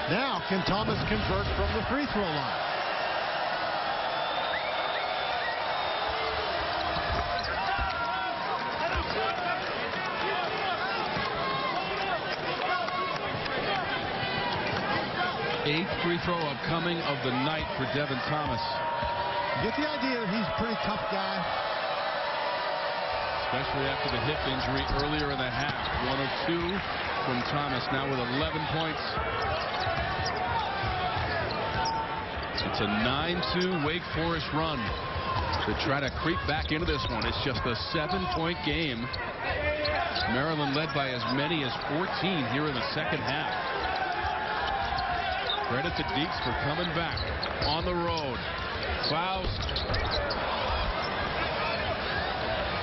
Now, can Thomas convert from the free throw line? Eighth free throw upcoming of the night for Devin Thomas. You get the idea that he's a pretty tough guy. Especially after the hip injury earlier in the half. 1 of 2 from Thomas, now with 11 points. It's a 9-2 Wake Forest run to try to creep back into this one. It's just a 7-point game. Maryland led by as many as 14 here in the second half. Credit to Deeks for coming back on the road. Fouls.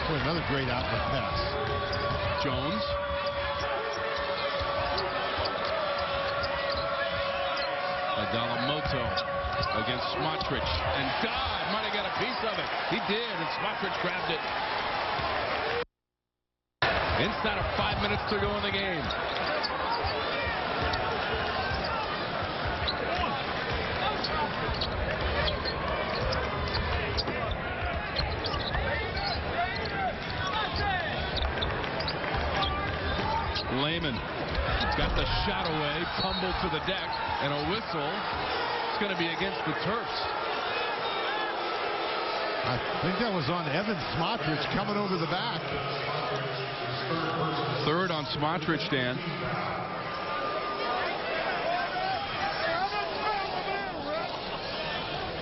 Another great outlet pass. Jones. Adalamoto against Smotrich. And God might have got a piece of it. He did, and Smotrich grabbed it. Inside of 5 minutes to go in the game. Lehman got the shot away, tumbled to the deck, and a whistle. It's going to be against the Terps. I think that was on Evan Smotrich coming over the back. Third on Smotrich, Dan.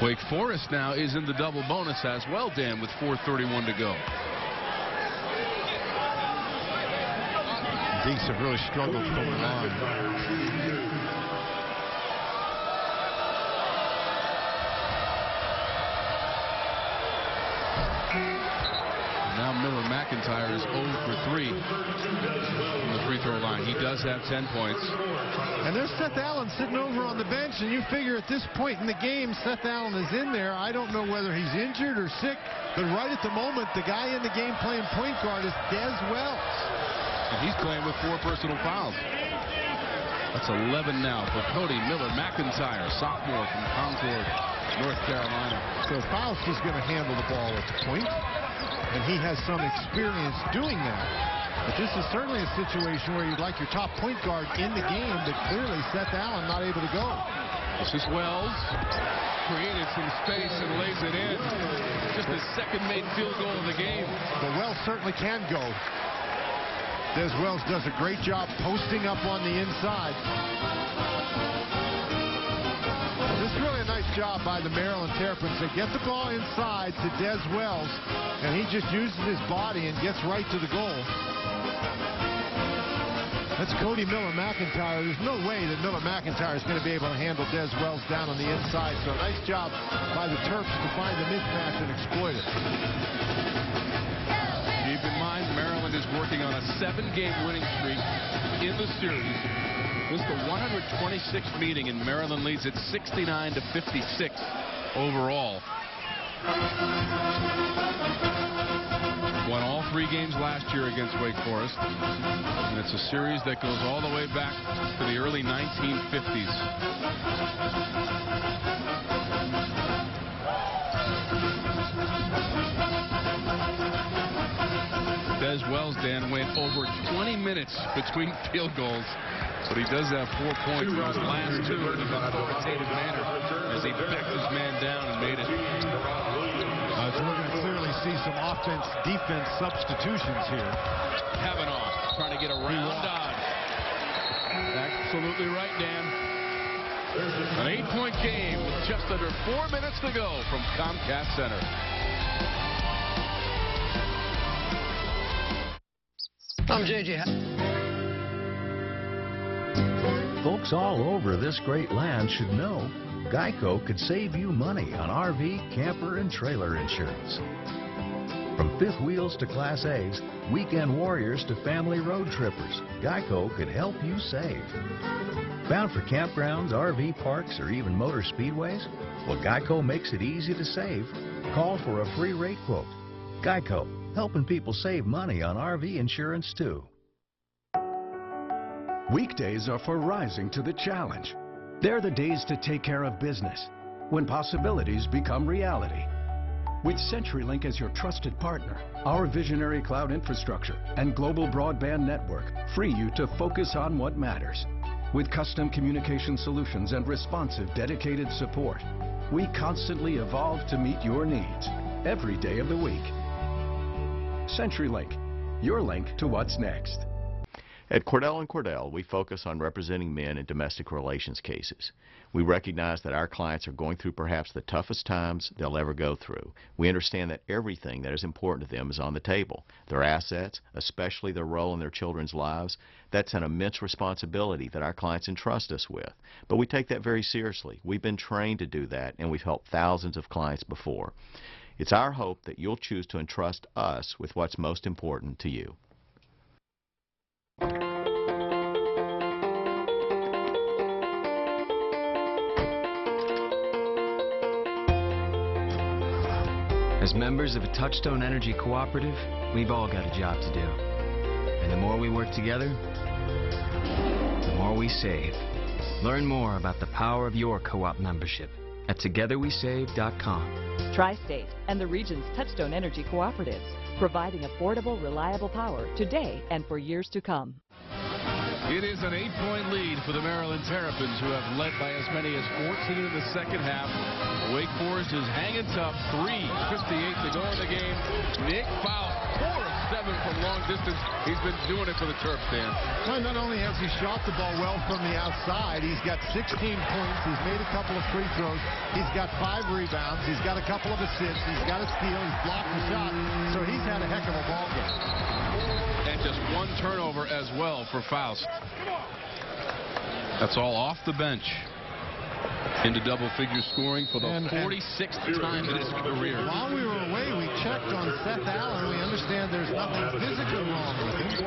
Wake Forest now is in the double bonus as well, Dan, with 4:31 to go. Deeks have really struggled from the line. Now Miller McIntyre is 0 for 3 from the free throw line. He does have 10 points. And there's Seth Allen sitting over on the bench, and you figure at this point in the game, Seth Allen is in there. I don't know whether he's injured or sick, but right at the moment, the guy in the game playing point guard is Des Wells. And he's playing with 4 personal fouls. That's 11 now for Cody Miller McIntyre, sophomore from Concord, North Carolina. So Faust is going to handle the ball at the point, and he has some experience doing that. But this is certainly a situation where you'd like your top point guard in the game, but clearly Seth Allen not able to go. This is Wells. Created some space and lays it in. Just his second made field goal of the game. But Wells certainly can go. Des Wells does a great job posting up on the inside. Well, this is really a nice job by the Maryland Terrapins. They get the ball inside to Des Wells, and he just uses his body and gets right to the goal. That's Cody Miller McIntyre. There's no way that Miller McIntyre is going to be able to handle Des Wells down on the inside. So nice job by the Terps to find the mismatch and exploit it. Keep in mind, Maryland is working on a 7-game winning streak in the series. This is the 126th meeting, and Maryland leads at 69-56 overall. Won all 3 games last year against Wake Forest, and it's a series that goes all the way back to the early 1950s. Des Wells, Dan, went over 20 minutes between field goals, but he does have 4 points in his last 2 in an authoritative manner as he backed his man down and made it. So we're going to clearly see some offense-defense substitutions here. Kavanaugh trying to get around Dodd. Absolutely right, Dan. An 8-point game with just under 4 minutes to go from Comcast Center. I'm JJ. Folks all over this great land should know Geico could save you money on RV, camper, and trailer insurance. From fifth wheels to Class A's, weekend warriors to family road trippers, Geico could help you save. Bound for campgrounds, RV parks, or even motor speedways? Well, Geico makes it easy to save. Call for a free rate quote. Geico, helping people save money on RV insurance too. Weekdays are for rising to the challenge. They're the days to take care of business, when possibilities become reality. With CenturyLink as your trusted partner, our visionary cloud infrastructure and global broadband network free you to focus on what matters. With custom communication solutions and responsive, dedicated support, we constantly evolve to meet your needs every day of the week. CenturyLink, your link to what's next. At Cordell & Cordell, we focus on representing men in domestic relations cases. We recognize that our clients are going through perhaps the toughest times they'll ever go through. We understand that everything that is important to them is on the table. Their assets, especially their role in their children's lives, that's an immense responsibility that our clients entrust us with. But we take that very seriously. We've been trained to do that, and we've helped thousands of clients before. It's our hope that you'll choose to entrust us with what's most important to you. As members of a Touchstone Energy Cooperative, we've all got a job to do. And the more we work together, the more we save. Learn more about the power of your co-op membership at togetherwesave.com. Tri-State and the region's Touchstone Energy Cooperatives, providing affordable, reliable power today and for years to come. It is an 8-point lead for the Maryland Terrapins, who have led by as many as 14 in the second half. Wake Forest is hanging tough. 3:58 to go in the game. Nick Faust, 4 of 7 from long distance. He's been doing it for the Terps, Dan. Well, not only has he shot the ball well from the outside, he's got 16 points. He's made a couple of free throws. He's got 5 rebounds. He's got a couple of assists. He's got a steal. He's blocked the shot. So he's had a heck of a ball game. And just 1 turnover as well for Faust. That's all off the bench. Into double-figure scoring for the 46th time in his career. While we were away, we checked on Seth Allen. We understand there's nothing physically wrong with him.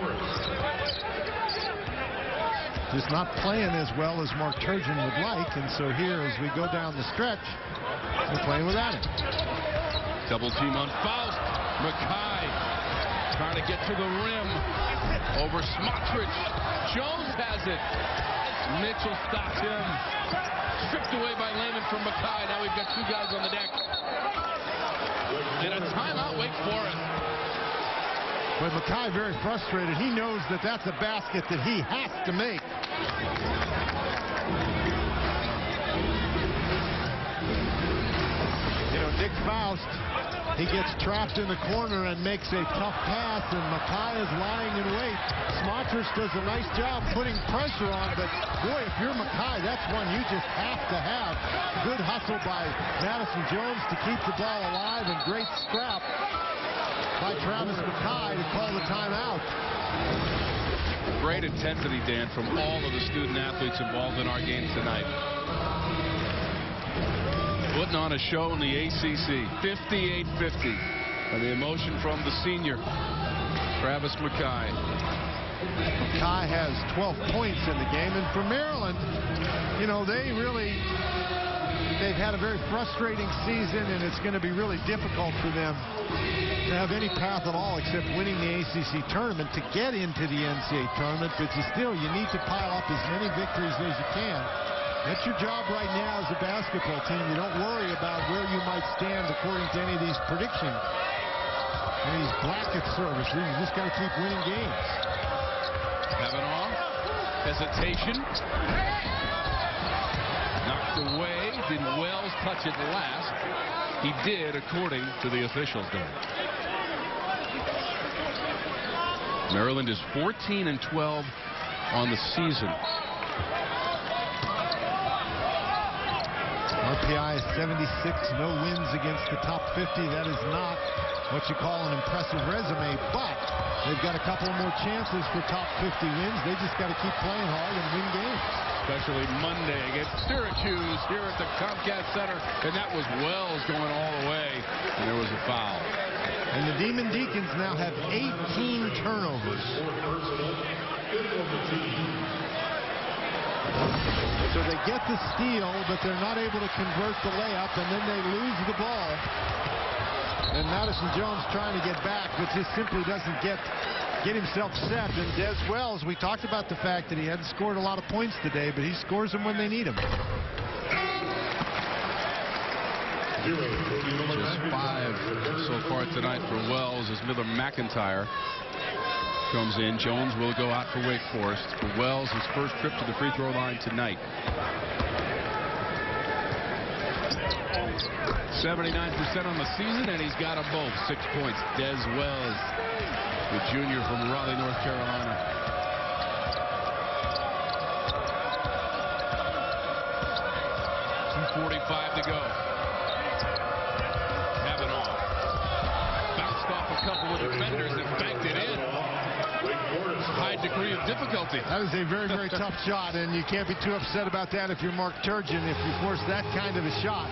Just not playing as well as Mark Turgeon would like. And so here, as we go down the stretch, we're playing without him. Double team on Faust. Mackay trying to get to the rim. Over Smotrich. Jones has it. Mitchell stops him. Stripped away by Lehman from Mackay. Now we've got 2 guys on the deck. And a timeout, Wake Forest. But Mackay very frustrated. He knows that that's a basket that he has to make. You know, Nick Faust, he gets trapped in the corner and makes a tough pass, and Mackay is lying in wait. Smotrich does a nice job putting pressure on, but boy, if you're Mackay, that's one you just have to have. Good hustle by Madison Jones to keep the ball alive, and great scrap by Travis Mackay to call the timeout. Great intensity, Dan, from all of the student athletes involved in our game tonight. Putting on a show in the ACC. 58-50. And the emotion from the senior, Travis Mackay. Mackay has 12 points in the game. And for Maryland, you know, they've had a very frustrating season, and it's going to be really difficult for them to have any path at all except winning the ACC tournament to get into the NCAA tournament. But you need to pile up as many victories as you can. That's your job right now as a basketball team. You don't worry about where you might stand according to any of these predictions, any of these bracket services. You just got to keep winning games. Kavanaugh, hesitation. Knocked away. Did Wells touch it last? He did, according to the officials there. Maryland is 14-12 on the season. RPI is 76, no wins against the top 50. That is not what you call an impressive resume, but they've got a couple more chances for top 50 wins. They just got to keep playing hard and win games. Especially Monday against Syracuse here at the Comcast Center. And that was Wells going all the way. And there was a foul. And the Demon Deacons now have 18 turnovers. So they get the steal, but they're not able to convert the layup, and then they lose the ball. And Madison Jones trying to get back, but just simply doesn't get get himself set. And Des Wells, we talked about the fact that he hadn't scored a lot of points today, but he scores them when they need him. Just 5 so far tonight for Wells as Miller McIntyre comes in. Jones will go out for Wake Forest. For Wells, his first trip to the free throw line tonight. 79% on the season, and he's got them both. 6 points. Des Wells, the junior from Raleigh, North Carolina. .245 to go. A couple of defenders and banked it in. High degree of difficulty. That is a very, very tough shot, and you can't be too upset about that if you're Mark Turgeon, if you force that kind of a shot.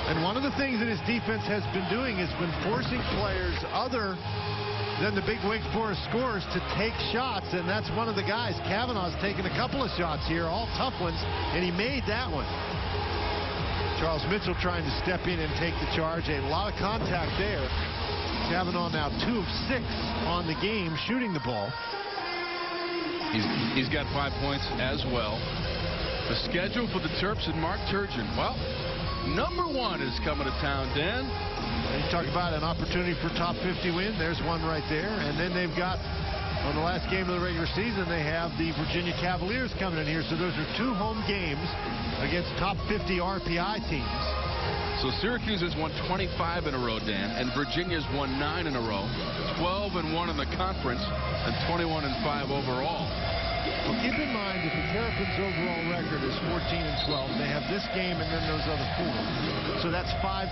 And one of the things that his defense has been doing has been forcing players other than the big Wake Forest scorers to take shots, and that's one of the guys. Kavanaugh's taken a couple of shots here, all tough ones, and he made that one. Charles Mitchell trying to step in and take the charge. A lot of contact there. Kavanaugh now 2 of 6 on the game shooting the ball. He's got 5 points as well. The schedule for the Terps and Mark Turgeon. Well, number 1 is coming to town, Dan. You talk about an opportunity for top 50 win. There's one right there. And then they've got, on the last game of the regular season, they have the Virginia Cavaliers coming in here. So those are 2 home games against top 50 RPI teams. So Syracuse has won 25 in a row, Dan, and Virginia's won 9 in a row. 12-1 in the conference and 21-5 overall. Well, keep in mind that the Terrapins' overall record is 14-12. They have this game and then those other 4. So that's five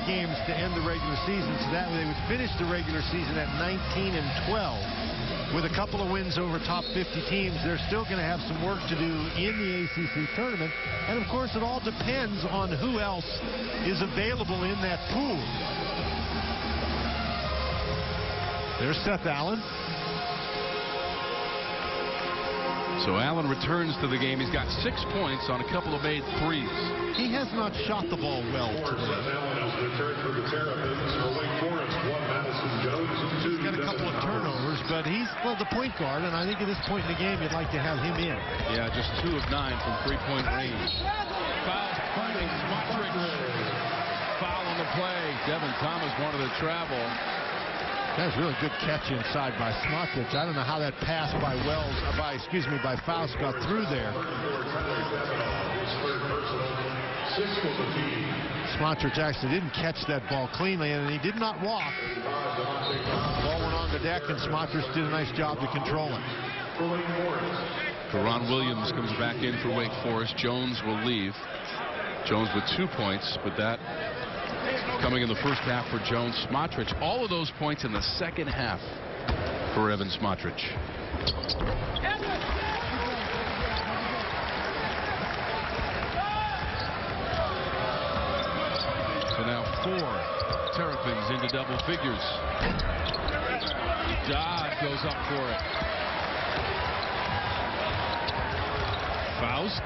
games to end the regular season. So that way they would finish the regular season at 19-12. With a couple of wins over top 50 teams, they're still going to have some work to do in the ACC tournament. And, of course, it all depends on who else is available in that pool. There's Seth Allen. So Allen returns to the game. He's got 6 points on a couple of made threes. He has not shot the ball well today. Seth Allen has returned for the Terrapins for Wake Forest. 1 Madison Jones and 2. He's got a couple of turnovers, but he's, well, the point guard, and I think at this point in the game you'd like to have him in. Yeah, just 2 of 9 from three-point range. Foul finding Smotrich. Foul on the play. Devin Thomas wanted to travel. That was a really good catch inside by Smotrich. I don't know how that pass by Wells, by Faust got through there. Smotrich actually didn't catch that ball cleanly, and he did not walk. The ball went on the deck, and Smotrich did a nice job to control it. Ron Williams comes back in for Wake Forest. Jones will leave. Jones with 2 points, but that coming in the first half for Jones. Smotrich, all of those points in the second half for Evan Smotrich. So now 4 Terrapins into double figures. Dodd goes up for it. Faust.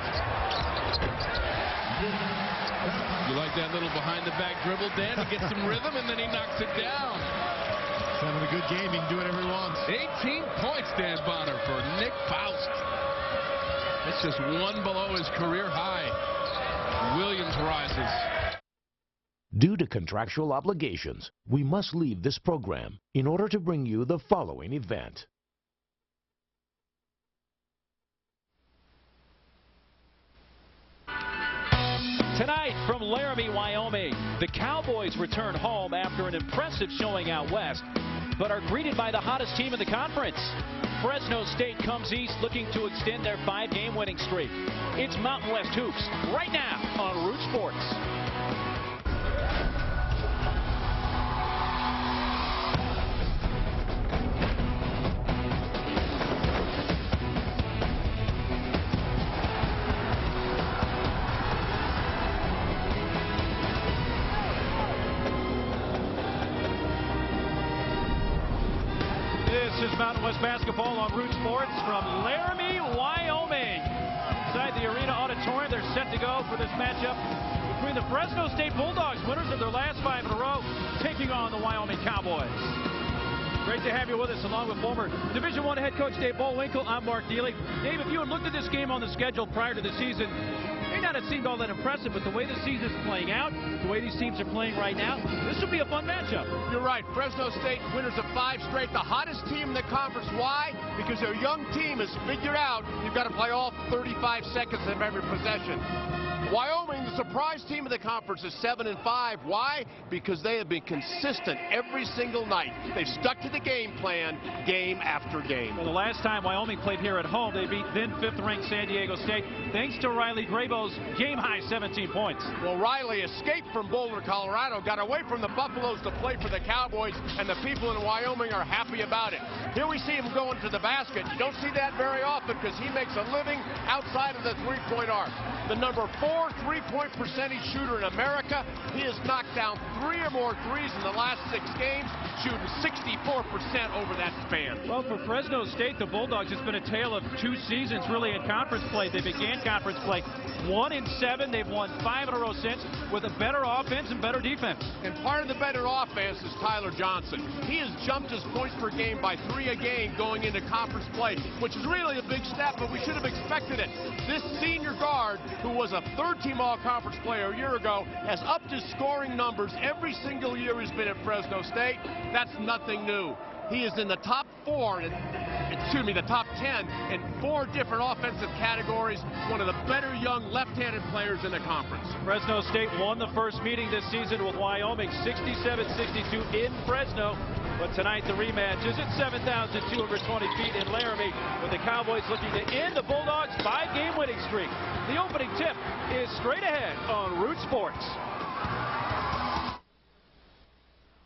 You like that little behind-the-back dribble, Dan, to get some rhythm, and then he knocks it down. He's having a good game. He can do whatever he wants. 18 points, Dan Bonner, for Nick Faust. It's just 1 below his career high. Williams rises. Due to contractual obligations, we must leave this program in order to bring you the following event. Tonight from Laramie, Wyoming, the Cowboys return home after an impressive showing out west, but are greeted by the hottest team in the conference. Fresno State comes east looking to extend their 5-game winning streak. It's Mountain West Hoops right now on Root Sports. This is Mountain West basketball on Root Sports from Laramie, Wyoming. Inside the Arena Auditorium, they're set to go for this matchup between the Fresno State Bulldogs, winners of their last 5 in a row, taking on the Wyoming Cowboys. Great to have you with us, along with former Division I head coach Dave Bullwinkle. I'm Mark Dealey. Dave, if you had looked at this game on the schedule prior to the season, it may not have seemed all that impressive, but the way the season's playing out, the way these teams are playing right now, this will be a fun matchup. You're right. Fresno State, winners of 5 straight, the hottest team in the conference. Why? Because their young team has figured out you've got to play all 35 seconds of every possession. Wyoming, the surprise team of the conference, is 7-5. Why? Because they have been consistent every single night. They've stuck to the game plan game after game. Well, the last time Wyoming played here at home, they beat then 5th-ranked San Diego State, thanks to Riley Grabo's game-high 17 points. Well, Riley escaped from Boulder, Colorado, got away from the Buffaloes to play for the Cowboys, and the people in Wyoming are happy about it. Here we see him going to the basket. You don't see that very often because he makes a living outside of the three-point arc. The number 4 three-point percentage shooter in America. He has knocked down 3 or more threes in the last 6 games, shooting 64% over that span. Well, for Fresno State, the Bulldogs, it's been a tale of 2 seasons really in conference play. They began conference play 1-7. They've won 5 in a row since with a better offense and better defense. And part of the better offense is Tyler Johnson. He has jumped his points per game by 3 a game going into conference play, which is really a big step, but we should have expected it. This senior guard, who was a 3rd-team all-conference player a year ago, has upped his scoring numbers every single year he's been at Fresno State. That's nothing new. He is in the top 10 in 4 different offensive categories. One of the better young left-handed players in the conference. Fresno State won the first meeting this season with Wyoming 67-62 in Fresno. But tonight the rematch is at 7,220 feet in Laramie, with the Cowboys looking to end the Bulldogs' 5-game winning streak. The opening tip is straight ahead on Root Sports.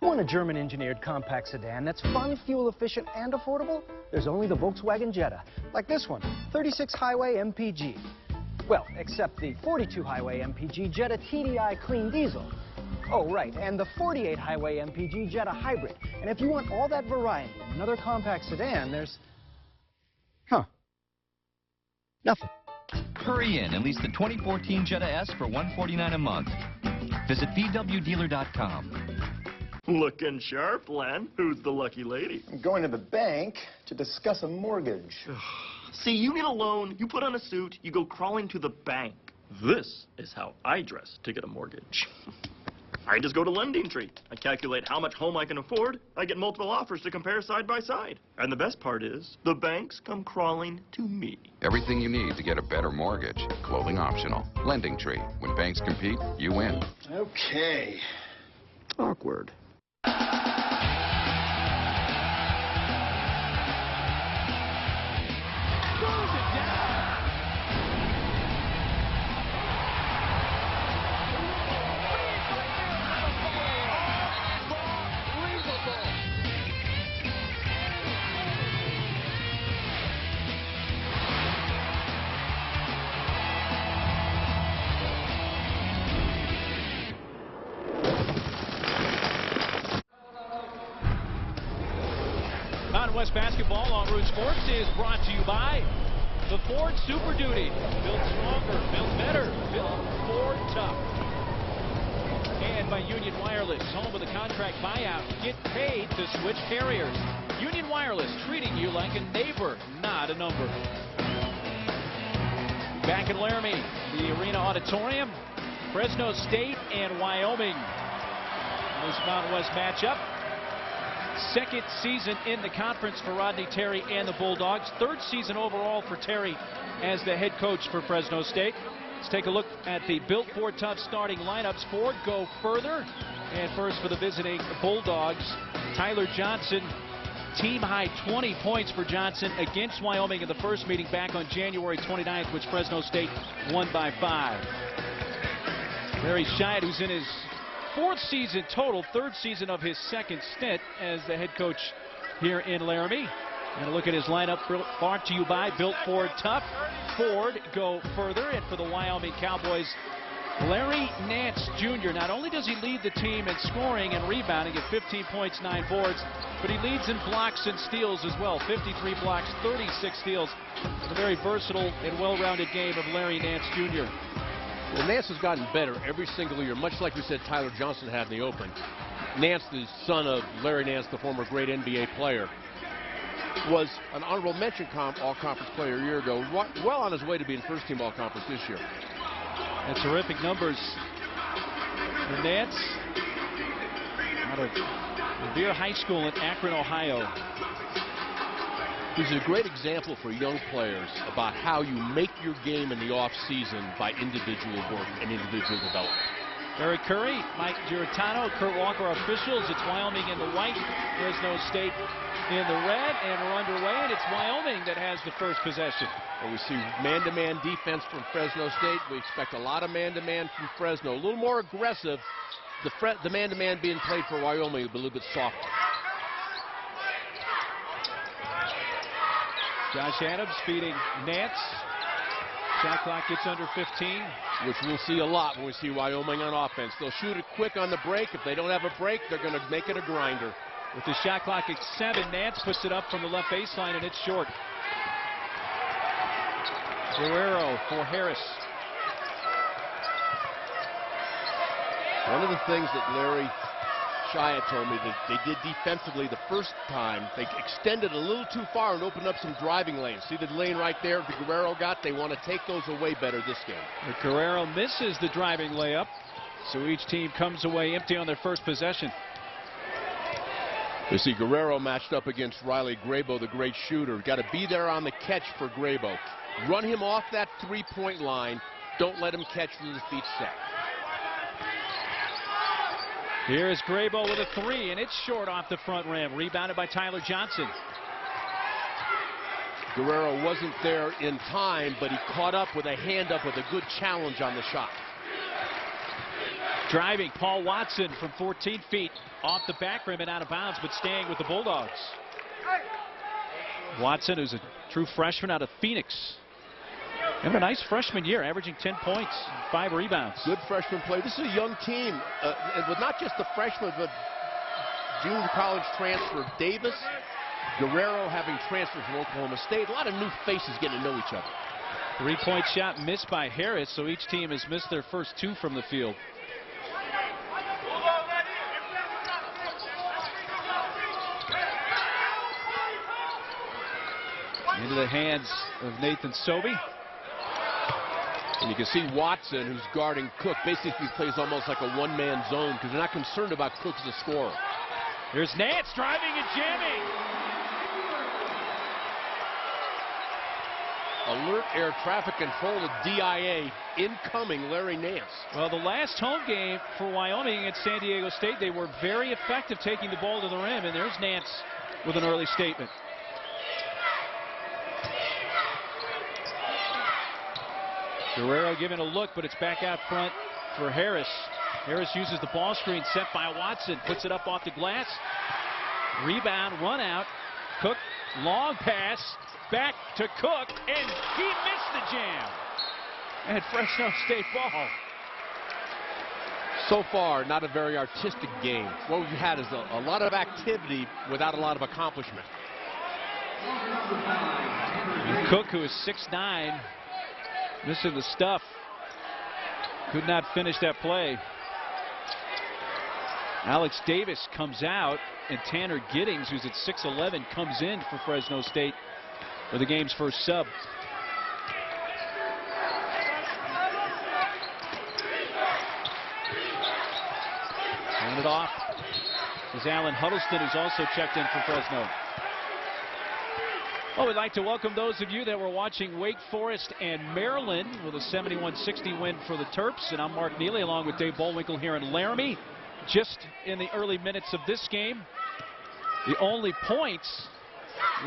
Want a German-engineered compact sedan that's fun, fuel-efficient, and affordable? There's only the Volkswagen Jetta, like this one, 36 Highway MPG. Well, except the 42 Highway MPG Jetta TDI Clean Diesel. Oh, right, and the 48 Highway MPG Jetta Hybrid. And if you want all that variety in another compact sedan, there's... nothing. Hurry in and lease the 2014 Jetta S for $149 a month. Visit VWDealer.com. Looking sharp, Len. Who's the lucky lady? I'm going to the bank to discuss a mortgage. See, you need a loan, you put on a suit, you go crawling to the bank. This is how I dress to get a mortgage. I just go to LendingTree. I calculate how much home I can afford. I get multiple offers to compare side by side. And the best part is, the banks come crawling to me. Everything you need to get a better mortgage. Clothing optional. LendingTree. When banks compete, you win. Okay. Awkward. West basketball on Root Sports is brought to you by the Ford Super Duty. Built stronger, built better, built Ford tough. And by Union Wireless, home of the contract buyout. Get paid to switch carriers. Union Wireless, treating you like a neighbor, not a number. Back in Laramie, the Arena Auditorium, Fresno State and Wyoming. This Mountain West matchup. 2nd season in the conference for Rodney Terry and the Bulldogs. 3rd season overall for Terry as the head coach for Fresno State. Let's take a look at the Built Ford Tough starting lineups. Ford go further. And first for the visiting Bulldogs, Tyler Johnson. Team high 20 points for Johnson against Wyoming in the first meeting back on January 29th, which Fresno State won by 5. Larry Scheid, who's in his 4th season total, 3rd season of his 2nd stint as the head coach here in Laramie. And a look at his lineup brought to you by Built Ford Tough. Ford go further, and for the Wyoming Cowboys, Larry Nance Jr. Not only does he lead the team in scoring and rebounding at 15 points, 9 boards, but he leads in blocks and steals as well. 53 blocks, 36 steals. It's a very versatile and well-rounded game of Larry Nance Jr. Well, Nance has gotten better every single year, much like we said Tyler Johnson had in the opening. Nance, the son of Larry Nance, the former great NBA player, was an honorable mention all-conference player a year ago, well on his way to being first-team all-conference this year. And terrific numbers for Nance out of Revere High School in Akron, Ohio. He's a great example for young players about how you make your game in the off-season by individual work and individual development. Eric Curry, Mike Giratano, Kurt Walker, our officials. It's Wyoming in the white, Fresno State in the red, and we're underway, and it's Wyoming that has the first possession. And we see man-to-man defense from Fresno State. We expect a lot of man-to-man from Fresno. A little more aggressive. The man-to-man being played for Wyoming will be a little bit softer. Josh Adams feeding Nance. Shot clock gets under 15. Which we'll see a lot when we see Wyoming on offense. They'll shoot it quick on the break. If they don't have a break, they're going to make it a grinder. With the shot clock at 7, Nance puts it up from the left baseline, and it's short. Guerrero for Harris. One of the things that Larry Shia told me that they did defensively the first time, they extended a little too far and opened up some driving lanes. See the lane right there the Guerrero got? They want to take those away better this game. But Guerrero misses the driving layup, so each team comes away empty on their first possession. You see Guerrero matched up against Riley Grabo, the great shooter. Got to be there on the catch for Grabo. Run him off that three-point line. Don't let him catch with his feet set. Here is Grabo with a 3, and it's short off the front rim. Rebounded by Tyler Johnson. Guerrero wasn't there in time, but he caught up with a hand up with a good challenge on the shot. Driving, Paul Watson from 14 feet off the back rim and out of bounds, but staying with the Bulldogs. Watson, who's a true freshman out of Phoenix. Having a nice freshman year, averaging 10 points, 5 rebounds. Good freshman play. This is a young team, and with not just the freshman, but junior college transfer Davis, Guerrero having transferred from Oklahoma State. A lot of new faces getting to know each other. 3-point shot missed by Harris, so each team has missed their first 2 from the field. Into the hands of Nathan Sobey. And you can see Watson, who's guarding Cook, basically plays almost like a one-man zone because they're not concerned about Cook as a scorer. Here's Nance driving and jamming. Alert air traffic control of DIA incoming Larry Nance. Well, the last home game for Wyoming against San Diego State, they were very effective taking the ball to the rim, and there's Nance with an early statement. Guerrero giving a look, but it's back out front for Harris. Harris uses the ball screen set by Watson, puts it up off the glass. Rebound, run out. Cook, long pass, back to Cook, and he missed the jam. And Fresno State ball. So far, not a very artistic game. What we've had is a lot of activity without a lot of accomplishment. And Cook, who is 6'9", missing the stuff, could not finish that play. Alex Davis comes out, and Tanner Giddings, who's at 6'11", comes in for Fresno State for the game's first sub. Hand it off is Alan Huddleston, who's also checked in for Fresno. Well, we'd like to welcome those of you that were watching Wake Forest and Maryland with a 71-60 win for the Terps. And I'm Mark Neely along with Dave Bullwinkle here in Laramie. Just in the early minutes of this game, the only points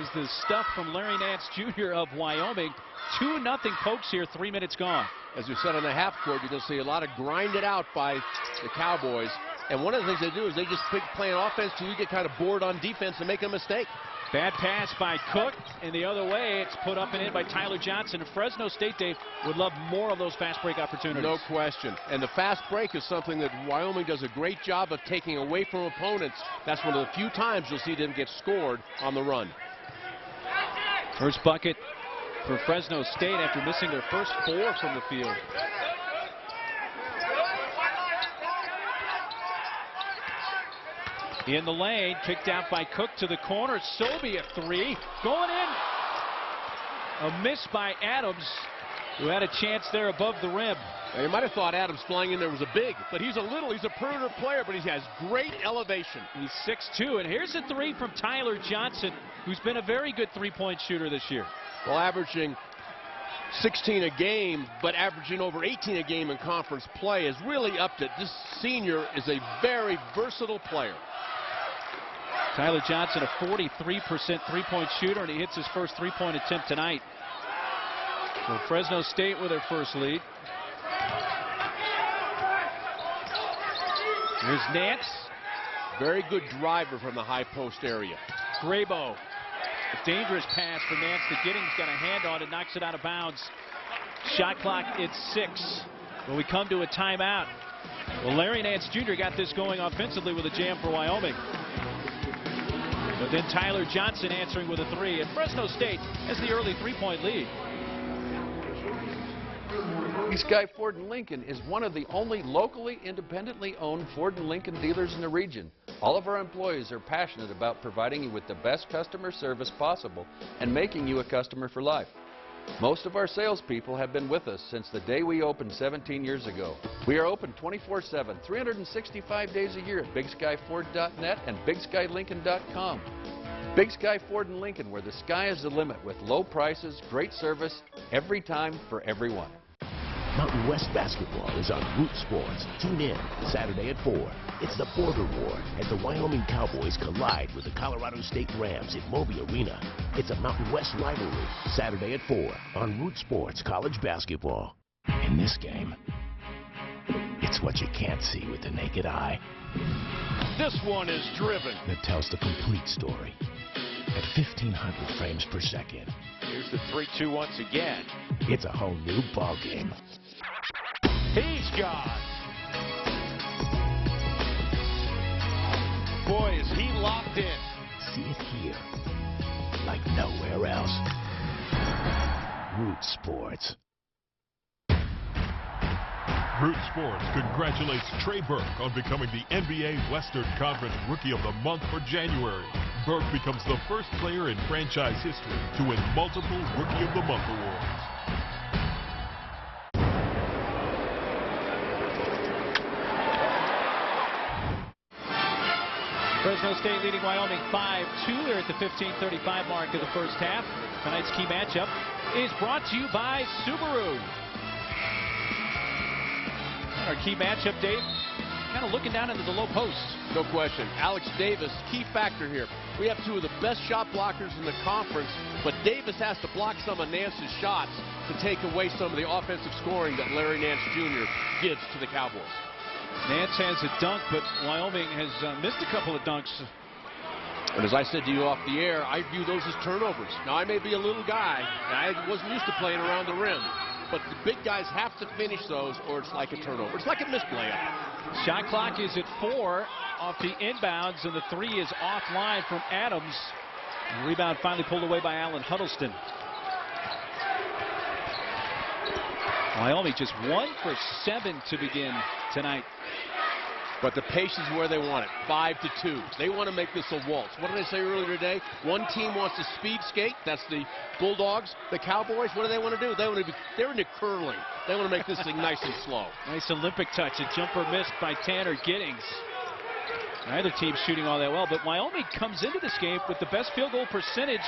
is the stuff from Larry Nance Jr. of Wyoming. 2-0 Pokes here, 3 minutes gone. As we said on the half court, you're going to see a lot of grinded out by the Cowboys. And one of the things they do is they just keep playing offense till you get kind of bored on defense and make a mistake. Bad pass by Cook, and the other way, it's put up and in by Tyler Johnson. And Fresno State, Dave, would love more of those fast break opportunities. No question. And the fast break is something that Wyoming does a great job of taking away from opponents. That's one of the few times you'll see them get scored on the run. First bucket for Fresno State after missing their first 4 from the field. In the lane, kicked out by Cook to the corner. Sobey a three. Going in. A miss by Adams, who had a chance there above the rim. Now, you might have thought Adams flying in there was a big, but he's a perimeter player, but he has great elevation. He's 6'2", and here's a three from Tyler Johnson, who's been a very good three-point shooter this year. Well, averaging 16 a game, but averaging over 18 a game in conference play is really up to this senior is a very versatile player. Tyler Johnson, a 43% three-point shooter, and he hits his first three-point attempt tonight. So Fresno State with their first lead. Here's Nance. Very good driver from the high post area. Grabo. A dangerous pass for Nance. The Giddings got a hand on it, knocks it out of bounds. Shot clock, it's 6. When we come to a timeout. Well, Larry Nance Jr. got this going offensively with a jam for Wyoming. But then Tyler Johnson answering with a three. And Fresno State has the early three-point lead. Big Sky Ford & Lincoln is one of the only locally independently owned Ford & Lincoln dealers in the region. All of our employees are passionate about providing you with the best customer service possible and making you a customer for life. Most of our salespeople have been with us since the day we opened 17 years ago. We are open 24/7, 365 days a year at BigSkyFord.net and BigSkyLincoln.com. Big Sky Ford & Lincoln, where the sky is the limit with low prices, great service, every time for everyone. Mountain West basketball is on Root Sports. Tune in Saturday at 4. It's the Border War as the Wyoming Cowboys collide with the Colorado State Rams in Moby Arena. It's a Mountain West rivalry. Saturday at 4 on Root Sports College Basketball. In this game, it's what you can't see with the naked eye. This one is driven. That tells the complete story at 1,500 frames per second. Here's the 3-2 once again. It's a whole new ball game. He's gone. Boy, is he locked in. See it here, like nowhere else. Root Sports. Root Sports congratulates Trey Burke on becoming the NBA Western Conference Rookie of the Month for January. Burke becomes the first player in franchise history to win multiple Rookie of the Month awards. Fresno State leading Wyoming 5-2. They're at the 15:35 mark of the first half. Tonight's key matchup is brought to you by Subaru. Our key matchup, Dave, kind of looking down into the low post. No question. Alex Davis, key factor here. We have two of the best shot blockers in the conference, but Davis has to block some of Nance's shots to take away some of the offensive scoring that Larry Nance Jr. gives to the Cowboys. Nance has a dunk, but Wyoming has missed a couple of dunks. And as I said to you off the air, I view those as turnovers. Now, I may be a little guy. I wasn't used to playing around the rim. But the big guys have to finish those, or it's like a turnover. It's like a missed layup. Shot clock is at 4 off the inbounds, and the three is offline from Adams. And rebound finally pulled away by Allen Huddleston. Wyoming just 1 for 7 to begin tonight. But the pace is where they want it, 5-2. They want to make this a waltz. What did I say earlier today? One team wants to speed skate. That's the Bulldogs. The Cowboys, what do they want to do? They're into curling. They want to make this thing nice and slow. Nice Olympic touch. A jumper missed by Tanner Giddings. Neither team shooting all that well, but Wyoming comes into this game with the best field goal percentage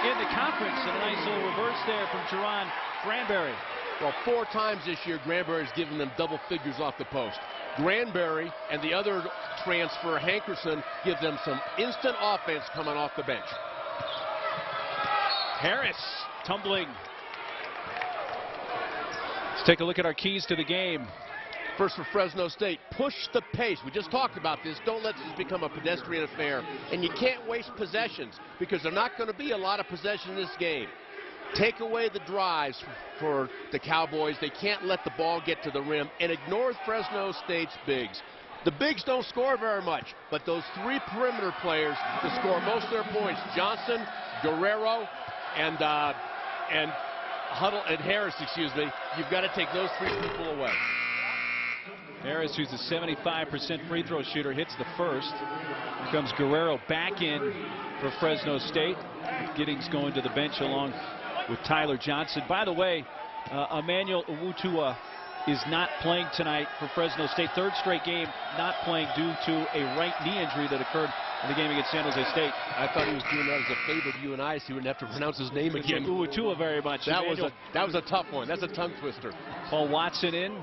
in the conference. And a nice little reverse there from Jerron Granberry. Well, 4 times this year, Granberry's given them double figures off the post. Granberry and the other transfer, Hankerson, give them some instant offense coming off the bench. Harris tumbling. Let's take a look at our keys to the game. First for Fresno State, push the pace. We just talked about this. Don't let this become a pedestrian affair. And you can't waste possessions because they're not going to be a lot of possession in this game. Take away the drives for the Cowboys. They can't let the ball get to the rim and ignore Fresno State's bigs. The bigs don't score very much, but those 3 perimeter players that score most of their points, Johnson, Guerrero, and Harris, you've got to take those 3 people away. Harris, who's a 75% free throw shooter, hits the first. Here comes Guerrero back in for Fresno State. Giddings going to the bench along with Tyler Johnson. By the way, Emmanuel Owutua is not playing tonight for Fresno State. Third straight game not playing due to a right knee injury that occurred in the game against San Jose State. I thought he was doing that as a favor to you and I, so he wouldn't have to pronounce his name again. Owutua very much. That was a tough one. That's a tongue twister. Paul Watson in,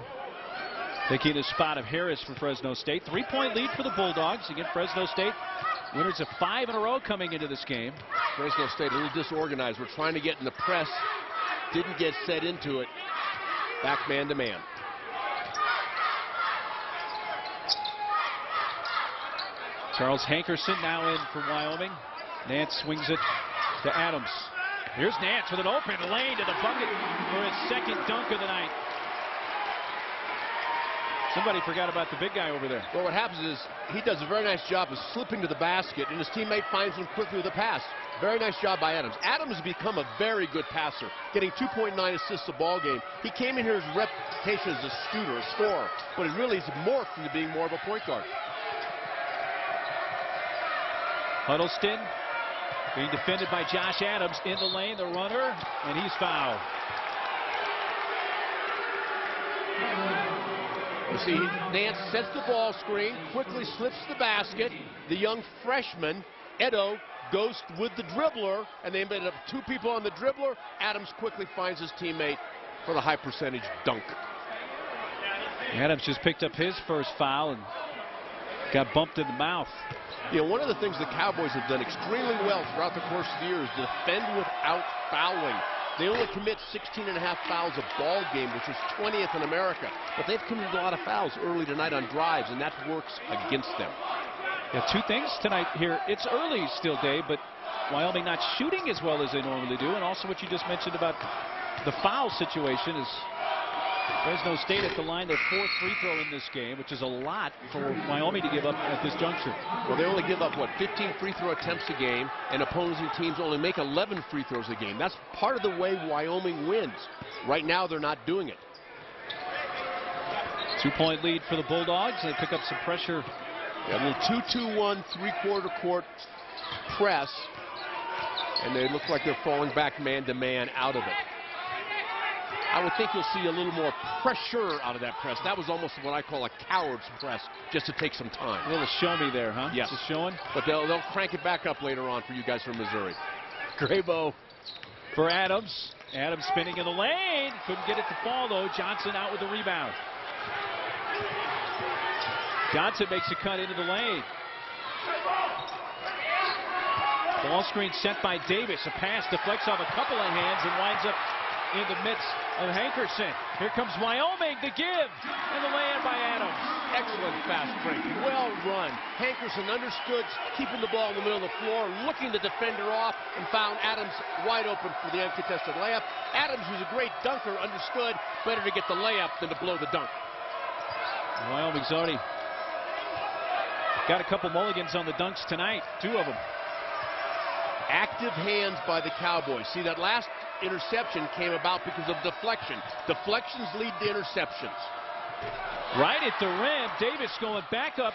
taking the spot of Harris for Fresno State. 3-point lead for the Bulldogs against Fresno State. Winners of 5 in a row coming into this game. Fresno State a little disorganized. We're trying to get in the press. Didn't get set into it. Back man to man. Charles Hankerson now in for Wyoming. Nance swings it to Adams. Here's Nance with an open lane to the bucket for his second dunk of the night. Somebody forgot about the big guy over there. Well, what happens is he does a very nice job of slipping to the basket, and his teammate finds him quickly with a pass. Very nice job by Adams. Adams has become a very good passer, getting 2.9 assists a ball game. He came in here as reputation as a shooter, a scorer, but it really has morphed into being more of a point guard. Huddleston being defended by Josh Adams in the lane, the runner, and he's fouled. You see, Nance sets the ball screen, quickly slips the basket. The young freshman, Edo, goes with the dribbler, and they ended up 2 people on the dribbler. Adams quickly finds his teammate for the high percentage dunk. Adams just picked up his first foul and got bumped in the mouth. You know, one of the things the Cowboys have done extremely well throughout the course of the year is defend without fouling. They only commit 16.5 fouls a ball game, which is 20th in America. But they've committed a lot of fouls early tonight on drives, and that works against them. Yeah, 2 things tonight here. It's early still, Dave, but Wyoming not shooting as well as they normally do. And also what you just mentioned about the foul situation is Fresno State at the line, their 4th free throw in this game, which is a lot for Wyoming to give up at this juncture. Well, they only give up, what, 15 free throw attempts a game, and opposing teams only make 11 free throws a game. That's part of the way Wyoming wins. Right now, they're not doing it. 2-point lead for the Bulldogs. They pick up some pressure. Yeah, a little 2-2-1, 3/4 court press, and they look like they're falling back man-to-man out of it. I would think you'll see a little more pressure out of that press. That was almost what I call a coward's press, just to take some time. A little show me there, huh? Yes. Just showing. But they'll crank it back up later on for you guys from Missouri. Graybo for Adams. Adams spinning in the lane. Couldn't get it to fall, though. Johnson out with the rebound. Johnson makes a cut into the lane. Ball screen sent by Davis. A pass deflects off a couple of hands and winds up in the midst of Hankerson. Here comes Wyoming, the give, and the lay-in by Adams. Excellent fast break, well run. Hankerson understood keeping the ball in the middle of the floor, looking the defender off, and found Adams wide open for the uncontested layup. Adams, who's a great dunker, understood better to get the layup than to blow the dunk. Wyoming's already got a couple mulligans on the dunks tonight, 2 of them. Active hands by the Cowboys. See, that last interception came about because of deflection. Deflections lead to interceptions. Right at the rim, Davis going back up.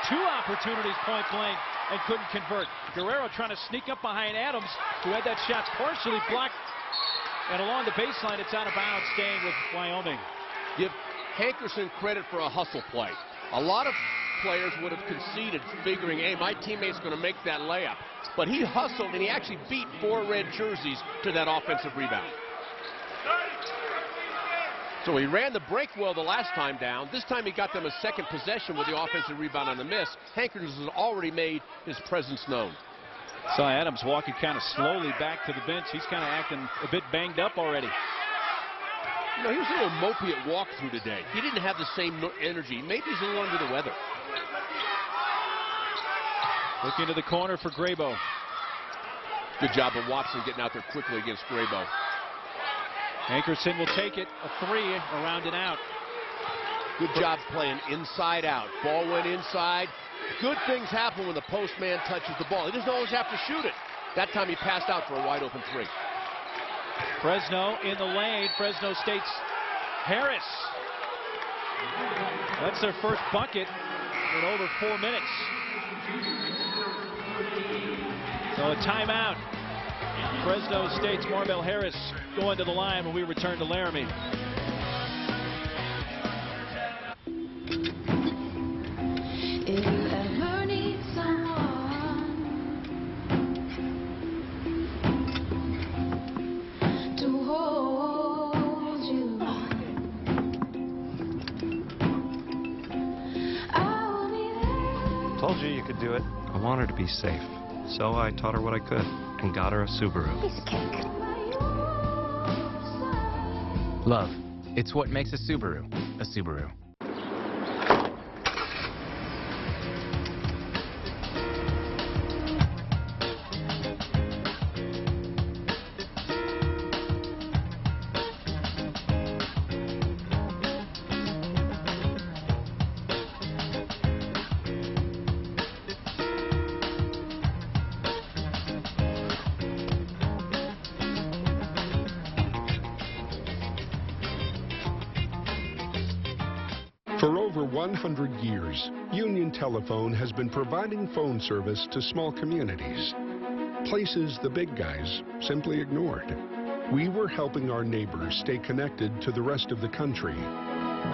2 opportunities point blank and couldn't convert. Guerrero trying to sneak up behind Adams, who had that shot partially blocked. And along the baseline, it's out of bounds, staying with Wyoming. Give Hankerson credit for a hustle play. A lot of players would have conceded, figuring, hey, my teammate's going to make that layup. But he hustled, and he actually beat 4 red jerseys to that offensive rebound. So he ran the break well the last time down. This time he got them a second possession with the offensive rebound on the miss. Hankerson has already made his presence known. Saw Adams walking kind of slowly back to the bench. He's kind of acting a bit banged up already. You know, he was a little mopey at walkthrough today. He didn't have the same energy. Maybe he's a little under the weather. Looking to the corner for Graybo. Good job of Watson getting out there quickly against Graybo. Hankerson will take it. A 3 around and out. Good job playing inside out. Ball went inside. Good things happen when the postman touches the ball. He doesn't always have to shoot it. That time he passed out for a wide open 3. Fresno in the lane. Fresno State's Harris. That's their first bucket in over 4 minutes. So a timeout. Fresno State's Marvell Harris going to the line when we return to Laramie. If you ever need someone to hold you, I'll be there. Told you could do it. I want her to be safe, so I taught her what I could and got her a Subaru. Piece of cake. Love. It's what makes a Subaru a Subaru. For over 100 years, Union Telephone has been providing phone service to small communities, places the big guys simply ignored. We were helping our neighbors stay connected to the rest of the country.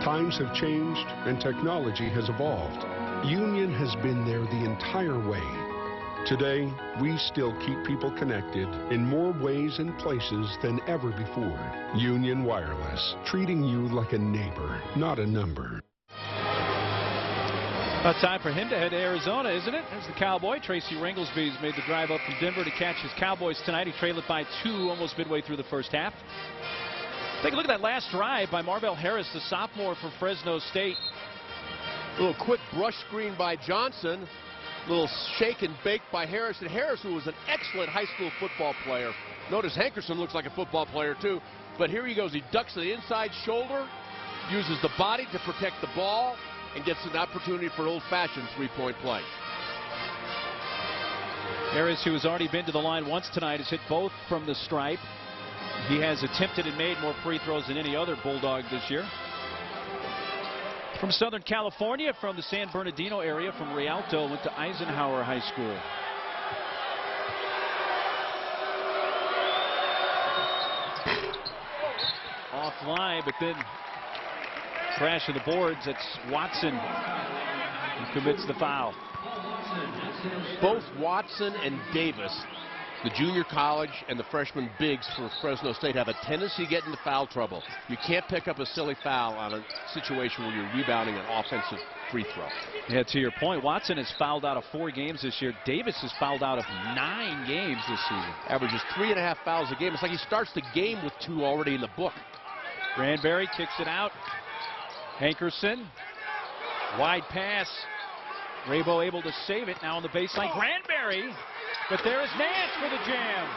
Times have changed and technology has evolved. Union has been there the entire way. Today, we still keep people connected in more ways and places than ever before. Union Wireless, treating you like a neighbor, not a number. About time for him to head to Arizona, isn't it? There's the Cowboy. Tracy Ringolsby's made the drive up from Denver to catch his Cowboys tonight. He trailed it by 2 almost midway through the first half. Take a look at that last drive by Marvell Harris, the sophomore for Fresno State. A little quick brush screen by Johnson. A little shake and bake by Harris. And Harris, who was an excellent high school football player. Notice Hankerson looks like a football player too. But here he goes. He ducks to the inside shoulder, uses the body to protect the ball, and gets an opportunity for old-fashioned three-point play. Harris, who has already been to the line once tonight, has hit both from the stripe. He has attempted and made more free throws than any other Bulldog this year. From Southern California, from the San Bernardino area, from Rialto, went to Eisenhower High School. Offline, but then crash of the boards. It's Watson who commits the foul. Both Watson and Davis, the junior college and the freshman bigs for Fresno State, have a tendency to get into foul trouble. You can't pick up a silly foul on a situation where you're rebounding an offensive free throw. Yeah, to your point, Watson has fouled out of 4 games this year. Davis has fouled out of 9 games this season. Averages 3.5 fouls a game. It's like he starts the game with 2 already in the book. Granberry kicks it out. Hankerson, wide pass. Rabo able to save it now on the baseline. Granberry, but there is Nance for the jam.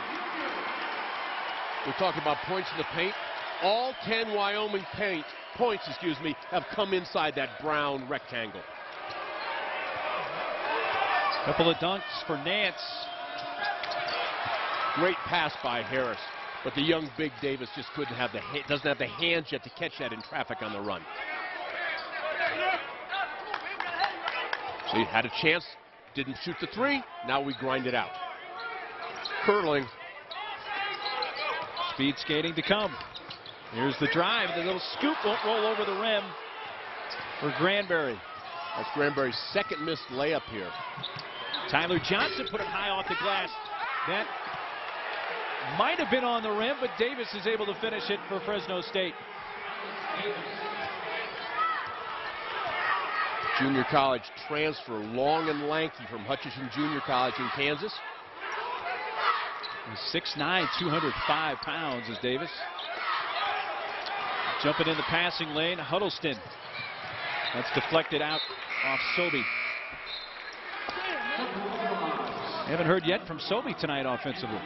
We're talking about points in the paint. All 10 Wyoming points, have come inside that brown rectangle. Couple of dunks for Nance. Great pass by Harris, but the young big Davis just doesn't have the hands yet to catch that in traffic on the run. So he had a chance, didn't shoot the 3. Now we grind it out. Curling. Speed skating to come. Here's the drive. The little scoop won't roll over the rim for Granberry. That's Granberry's second missed layup here. Tyler Johnson put it high off the glass. That might have been on the rim, but Davis is able to finish it for Fresno State. Junior college transfer, long and lanky from Hutchinson Junior College in Kansas. He's 6'9", 205 pounds is Davis. Jumping in the passing lane, Huddleston. That's deflected out off Sobey. Haven't heard yet from Sobey tonight offensively.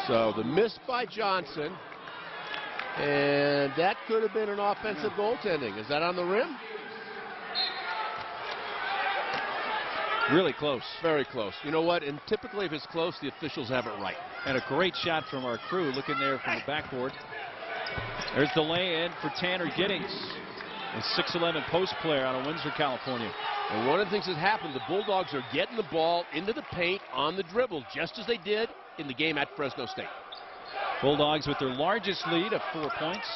So the miss by Johnson, and that could have been an offensive goaltending. Is that on the rim? Really close. Very close. You know what? And typically if it's close, the officials have it right. And a great shot from our crew looking there from the backboard. There's the lay-in for Tanner Giddings. a 6'11" post player out of Windsor, California. And one of the things that's happened, the Bulldogs are getting the ball into the paint on the dribble, just as they did in the game at Fresno State. Bulldogs with their largest lead of 4 points.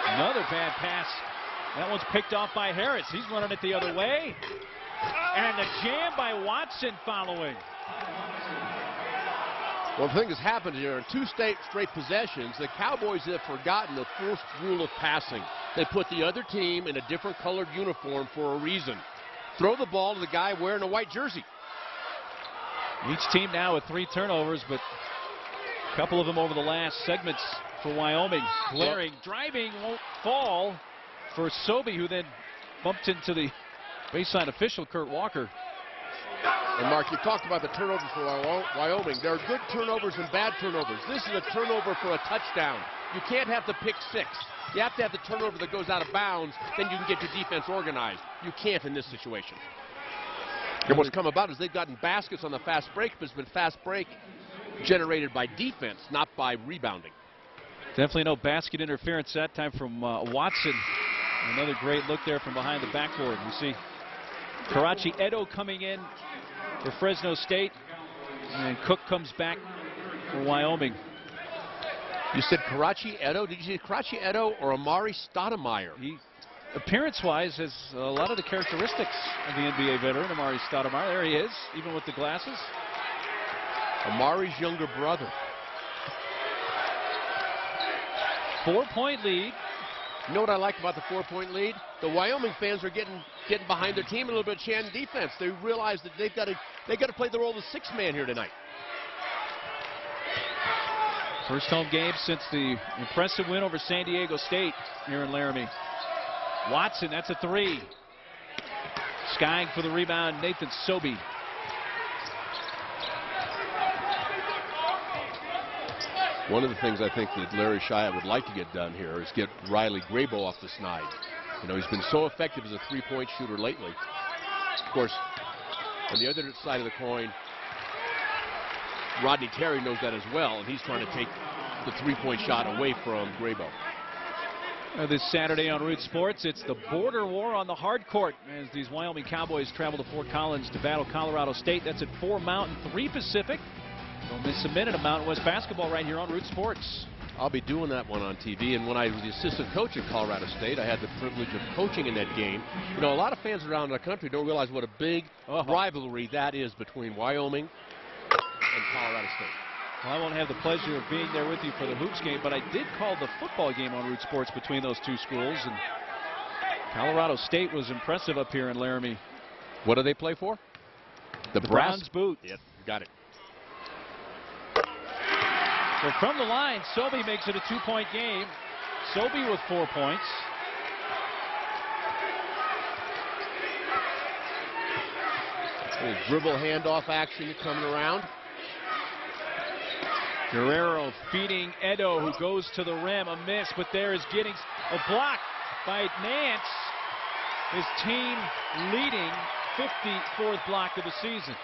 Another bad pass. That one's picked off by Harris. He's running it the other way. And the jam by Watson following. Well, the thing that's happened here in 2 straight possessions, the Cowboys have forgotten the first rule of passing. They put the other team in a different colored uniform for a reason. Throw the ball to the guy wearing a white jersey. Each team now with 3 turnovers, but a couple of them over the last segments for Wyoming. Glaring, driving, won't fall for Sobey, who then bumped into the baseline official, Kurt Walker. And Mark, you talked about the turnovers for Wyoming. There are good turnovers and bad turnovers. This is a turnover for a touchdown. You can't have the pick 6. You have to have the turnover that goes out of bounds, then you can get your defense organized. You can't in this situation. And what's come about is they've gotten baskets on the fast break, but it's been fast break generated by defense, not by rebounding. Definitely no basket interference that time from Watson. Another great look there from behind the backboard. We see Karachi Edo coming in for Fresno State, and Cook comes back for Wyoming. You said Karachi Edo? Did you say Karachi Edo or Amari Stoudemire? He, appearance-wise, has a lot of the characteristics of the NBA veteran, Amari Stoudemire. There he is, even with the glasses. Amari's younger brother. 4-point lead. You know what I like about the 4-point lead? The Wyoming fans are getting behind their team a little bit, chanting defense. They realize that they got to play the role of the 6th man here tonight. First home game since the impressive win over San Diego State here in Laramie. Watson, that's a 3. Skying for the rebound, Nathan Sobey. One of the things I think that Larry Shia would like to get done here is get Riley Graybo off the snide. You know, he's been so effective as a 3-point shooter lately. Of course, on the other side of the coin, Rodney Terry knows that as well, and he's trying to take the 3-point shot away from Graybo. This Saturday on Root Sports, it's the border war on the hard court as these Wyoming Cowboys travel to Fort Collins to battle Colorado State. That's at 4 Mountain, 3 Pacific. Don't miss a minute of Mountain West basketball right here on Root Sports. I'll be doing that one on TV, and when I was the assistant coach at Colorado State, I had the privilege of coaching in that game. You know, a lot of fans around the country don't realize what a big rivalry that is between Wyoming and Colorado State. Well, I won't have the pleasure of being there with you for the hoops game, but I did call the football game on Root Sports between those 2 schools, and Colorado State was impressive up here in Laramie. What do they play for? The Bronze Boot. Yep, got it. So from the line, Sobey makes it a 2-point game. Sobey with 4 points. Dribble handoff action coming around. Guerrero feeding Edo, who goes to the rim. A miss, but there is Giddings. A block by Nance. His team leading 54th block of the season.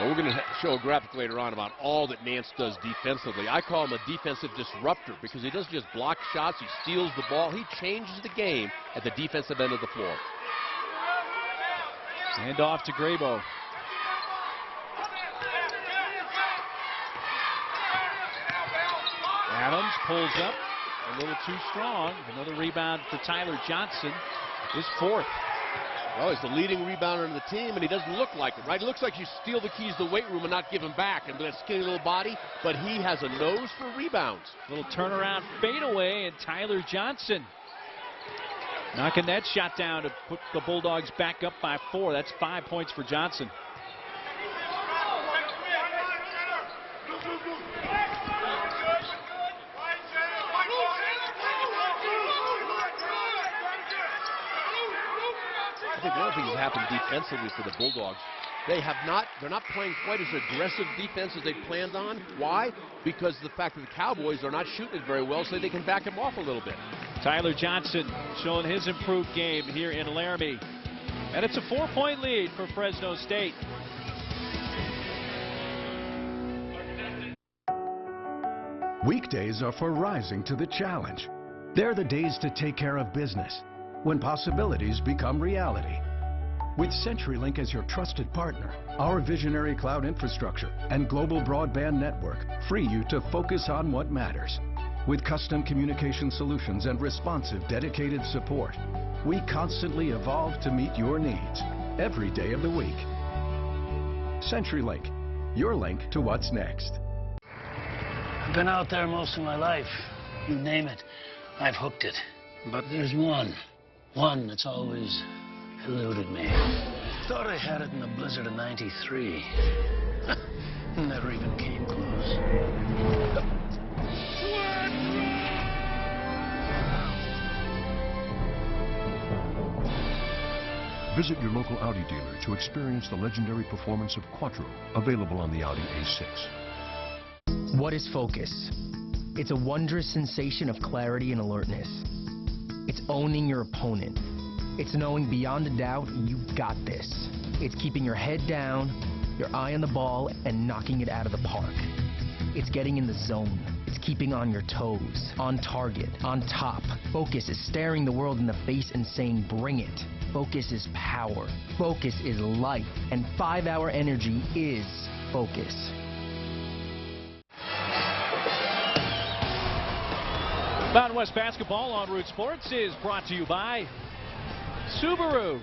Well, we're going to show a graphic later on about all that Nance does defensively. I call him a defensive disruptor because he doesn't just block shots, he steals the ball. He changes the game at the defensive end of the floor. Hand off to Graybo. Adams pulls up a little too strong. Another rebound for Tyler Johnson, his 4th. Well, he's the leading rebounder in the team, and he doesn't look like it, right? It looks like you steal the keys to the weight room and not give him back, and that skinny little body, but he has a nose for rebounds. Little turnaround fadeaway, and Tyler Johnson knocking that shot down to put the Bulldogs back up by 4. That's 5 points for Johnson. I think one of the things that happened defensively for the Bulldogs, they're not playing quite as aggressive defense as they planned on. Why? Because of the fact that the Cowboys are not shooting it very well, so they can back him off a little bit. Tyler Johnson showing his improved game here in Laramie. And it's a 4-point lead for Fresno State. Weekdays are for rising to the challenge. They're the days to take care of business, when possibilities become reality. With CenturyLink as your trusted partner, our visionary cloud infrastructure and global broadband network free you to focus on what matters. With custom communication solutions and responsive, dedicated support, we constantly evolve to meet your needs every day of the week. CenturyLink, your link to what's next. I've been out there most of my life. You name it, I've hooked it. But there's one that's always eluded me. Thought I had it in the blizzard of '93. Never even came close. Visit your local Audi dealer to experience the legendary performance of Quattro, available on the Audi A6. What is focus? It's a wondrous sensation of clarity and alertness. It's owning your opponent. It's knowing beyond a doubt you've got this. It's keeping your head down, your eye on the ball, and knocking it out of the park. It's getting in the zone. It's keeping on your toes, on target, on top. Focus is staring the world in the face and saying, bring it. Focus is power. Focus is life. And 5-hour energy is focus. Mountain West Basketball on Root Sports is brought to you by Subaru.